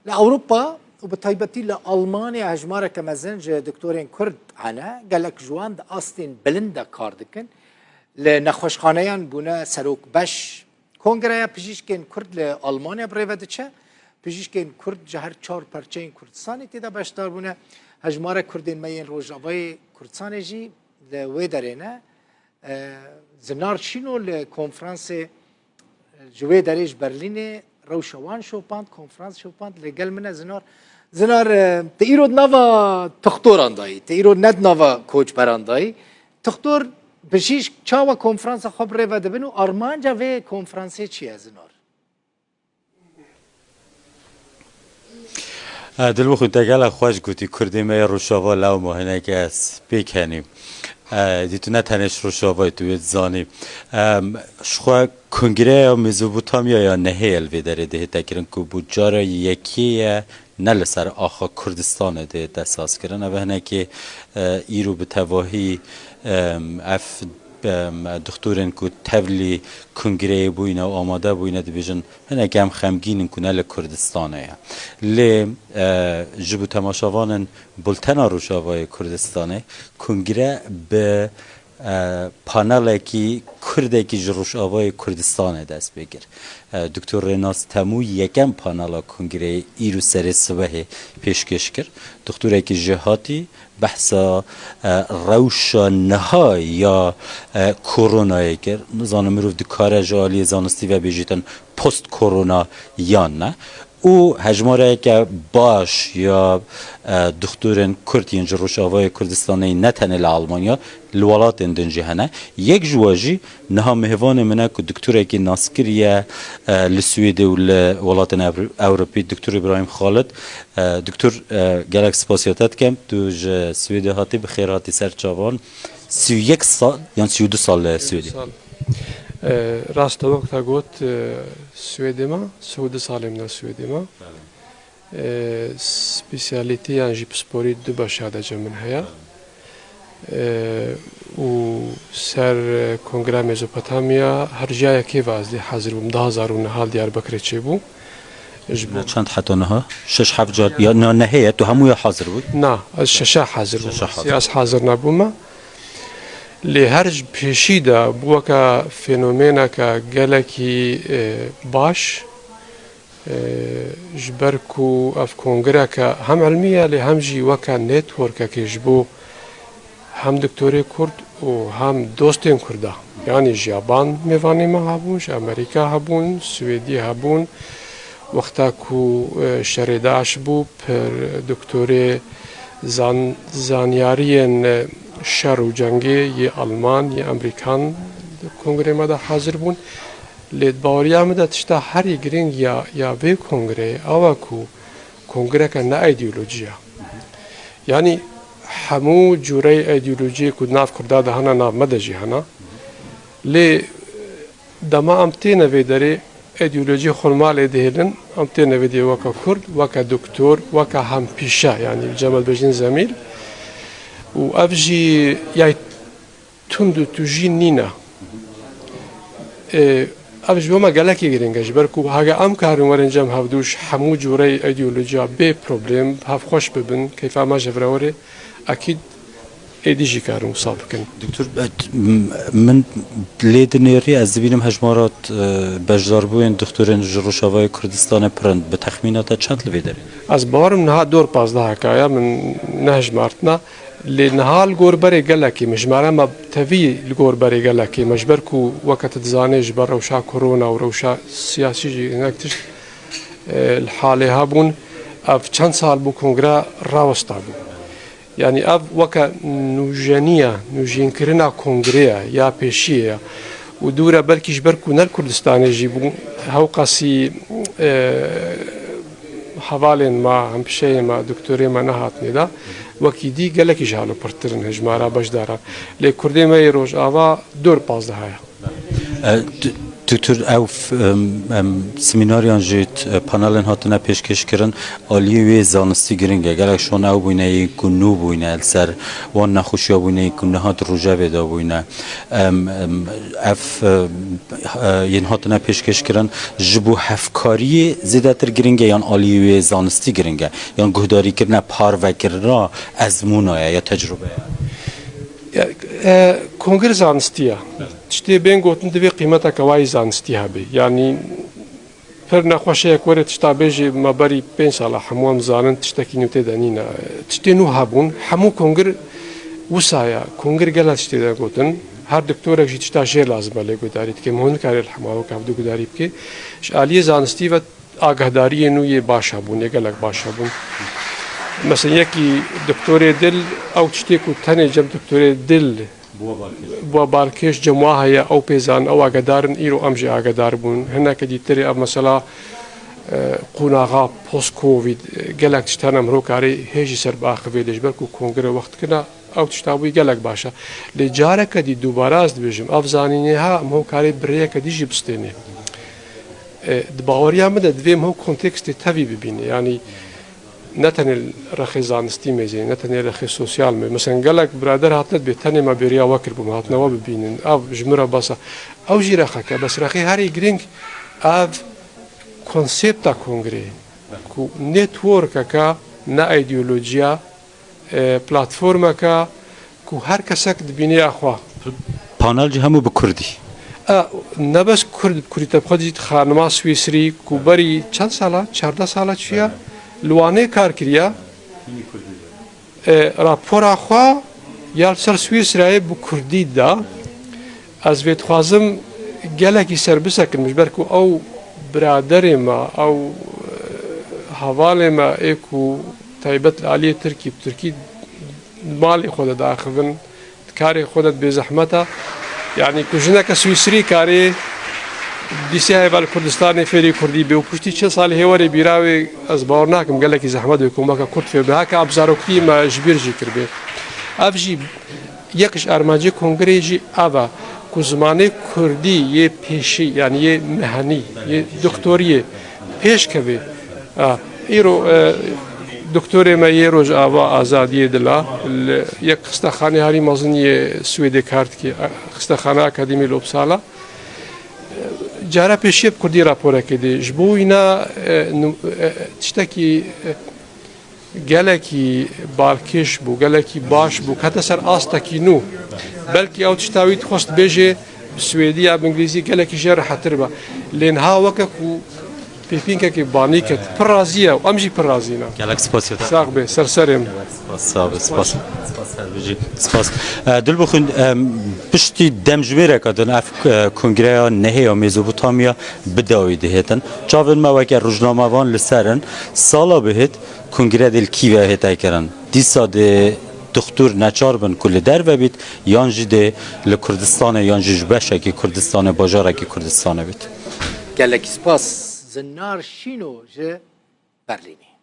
لأوروبا وبالتايبتي لألمانيا هجمارة كمزنج دكتورين كرد عنا قال لك جوان دا أستين بلندا كاردكن لنخوشخانيان بونا سروك باش كونغريا بيجيشكين كرد لألمانيا بريفادتشا بيجيشكين كرد جهر 4 پرچين كردستاني تيدا باشدار بونا هجمارة كردين مين روجاوي كردستاني جي لوي دارينا زنار شينو لكونفرانس جوي داريج برلين روشوان شوباند كونفرانس شوباند لقال منا زنار تيرود نافا تختور انداي تيرود ند نافا كوچ برانداي تختور بشيش چاوا كونفرانس خبره و دبنو ارمانجا و كونفرانسي چي زنار دلو خود تگل خوش گوتی کردی می روشاوا لو مهنه که از بیکنیم دیتو نتنش روشاوا توی زانی شخوا کنگره یا مزوبوتامیا یا نهیل ویداره ده تکرن که بودجار یکی نل سر آخا کردستان ده دستاز کرن و هنه که ایرو به تواهی اف دکترین که تولی کنگره بوینه و آماده بوینه دیویژن هنه که هم خمگین کنه لکردستانه لی جبو تماشاوان بلتنا روشاوای کردستانه کنگره به پانل کی کرده کی جروش آوای کردستان دست بگیر دکتر رناس تمو یکم پانل کنگره ایرو سر صبح پیشکش کرد دکتر کی جهاتی بحثا روش نهای یا کرونا کرد نزانم رو دکاره جالی زانستی و بیجیتن پست کرونا یا نه او هجماره که باش یا دکترین کردین جروش آوای کردستانی نتنه لآلمانیا لولات اندنجی هنه یک جواجی نها مهوان منه که دکتوره که ناسکریه لسویده و لولات اوروپی دکتر ابراهیم خالد دکتر گلک سپاسیاتت کم تو سویده هاتی بخیر هاتی سر چاوان 31 سال یا 32 سال سویده راست وقتا گوت سویدما سود سالم نه سویدما سپیسیالیتی انجی پسپوری دو باشاده جمن هیا و سر کنگره مزوپوتامیا هر جای که وازدی حاضر بوم 2009 حال دیار بکر چه بو چند حتی نه شش هفت جار یا نه تو هموی حاضر بود نه از شش حاضر بود سیاس حاضر نبوم لی هرج پیشیده بو که فنومنا که گلکی باش جبرکو اف کنگره که هم علمیه لی هم جی وکا نتورک که جبو هم دکتوری کرد و هم دوستین کرده یعنی جیابان میوانی ما هبونش امریکا هبون سویدی هبون وقتا کو شریداش بو پر دکتوری زانیارین شر و جنگی یه آلمان یه امریکان کنگره مده حاضر بون لید باوریا مده تشتا هر گرینگ یا به کنگره آوا کو کنگره که نه ایدئولوژیا یعنی همو جوره ایدئولوژی که ناف کرده ده هنه ناف مده جی هنه لی دما امتی نوی داره ایدئولوژی خلمال دهیلن امتی نوی دی وکا کرد وکا دکتور وکا هم پیشه یعنی جمال بجین زمیر و افجی یای تندو توجی نینا افجی بما گلکی گرینگش برکو هاگه ام کارون ورنجام هفدوش همو جوره ایدئولوژیا به پروبلم هف خوش ببن کیف اما جفراوره اكيد ایدیجی کارون صاب کن دکتر من لیدنیری از بینم هجمارات بجدار بوین دکترین جروشاوای کردستان پرند به تخمینات چند لوی داره از باورم نه دور 15 کایا من نهجمارتنا لنهال گوربری گلکی مجمره ما تفی الگوربری گلکی مجبرکو وقت تزانیج بر روشا کرونا و روشا سیاسی جی نکتش الحاله هابون اف چند سال بو کنگره راوستا بو یعنی اف وقت نوجانیه نوجین کرنا کنگره یا پیشیه و دوره بلکیش برکو نل کردستانی جیبو هاو قاسی حوالين ما هم بشيء ما دكتوري ما نهاتني دا وكيدي قال لك يجعلوا برترن هجمارا باش دارا لي كردي ما يروج آوا دور باز هاي دکتر او سمیناریان جیت پانلن هاتنه پیشکش کردن عالیه زانستی گرینگه گلک شون او بوینه گنو بوینه السر وان نخوشیا بوینه گنه هات روجه بدا بوینه اف ین هاتنه پیشکش کردن جبو هفکاری زیده تر گرینگه یان عالیه زانستی گرینگه یان گهداری کردن پار و کردن ازمونه یا تجربه کنگر زانستیه تشتی بین گوتن دوی قیمتا کوای زانستی هبی یعنی پر نخوشه یک وری تشتا بیجی مباری 5 ساله هموام زانن تشتکی نوته دانینا تشتی نو هبون همو کنگر وسایا کنگر گله تشتی دا گوتن هر دکتور جی تشتا جه لازمه لگو دارید که مهون کاری الحماو کافدو گدارید که شالی زانستی و آگهداری نوی باش هبون یگلک باش هبون مثلا یکی دکتور دل او تشتی کو تنه جم دکتور دل بوا بالکش جمعه یا او پیزان او آگدارن ایرو امجی آگدار بون هنه که دیتری اب مثلا قوناغا پوست کووید گلک تشتان امرو کاری هیچی سر باخوی دشبر کو کنگره وقت کنا او تشتاوی گلک باشه لجاره کدی دوباره از بیشم افزانینه ها مو کاری بریه کدی جبستنه دباوریا مده دویم هو کنتکست تبی ببینه یعنی نتنی رخی زانستی میزنی نتنی رخی سوسیال می مثلا گلک برادر هاتنت به تنی ما بریا وکر بم هاتنا و ببینن او جمره باسا او جی رخه که بس رخی هری گرینگ او کنسپت کنگره کو نتورک که نه ایدئولوژیا پلتفرم که کو هر کسک دبینی اخوا پانل جی همو بکردی نه بس کردی تبخدید خانما سویسری کو بری چند ساله 14 ساله چیه لوانه کار کریا راپور آخوا یا سر سویسرای بو کردی دا از ویت خوازم گلکی سر بسکن مجبر کو او برادر ما او حوال ما ایکو تایبت عالی ترکی مال خود داخلن کاری خودت به زحمتا یعنی کجنا که سویسری کاری دیسیای بال کردستان فری کردی به پشتی چه سال هواری بیراوی از باور نکم گله کی زحمت حکومت کا کرد به هک ابزاروکی ما جبیر ذکر به افجی یکش ارماجی کنگره جی اوا کو زمانه کردی یه پیشی یعنی یه مهنی یه دکتوری پیش کبه ایرو دکتور ما یه روز آوا آزادی دلا یک خستخانه هری مازنی سوئدی کارت کی خستخانه اکادمی لوبسالا جارا پیشیب کردی راپوره کردی جبو اینا تشتکی گلکی بالکش بو گلکی باش بو کتا سر آستکی نو بلکی او تشتاوید خوست بیجه سویدی یا انگلیزی گلکی جر حتر با لین ها وکا کو پیپین که بانی کت پر رازیه و امجی پر رازینا گلک سپاسیت ساق به سرسرم سپاس دل بخون پشتی دمجویره کدن اف کنگره نهی و میزوپوتامیا بداوی دهتن چاون ما وکر روزنامه وان لسرن سالا بهت کنگره دل کیوه هتا کرن دیسا ده دکتر نچار بن کل در و بید یانجی ده لکردستان یانجی جبشه که کردستان باجاره که کردستان بید گلک سپاس زنار شینو جه برلینی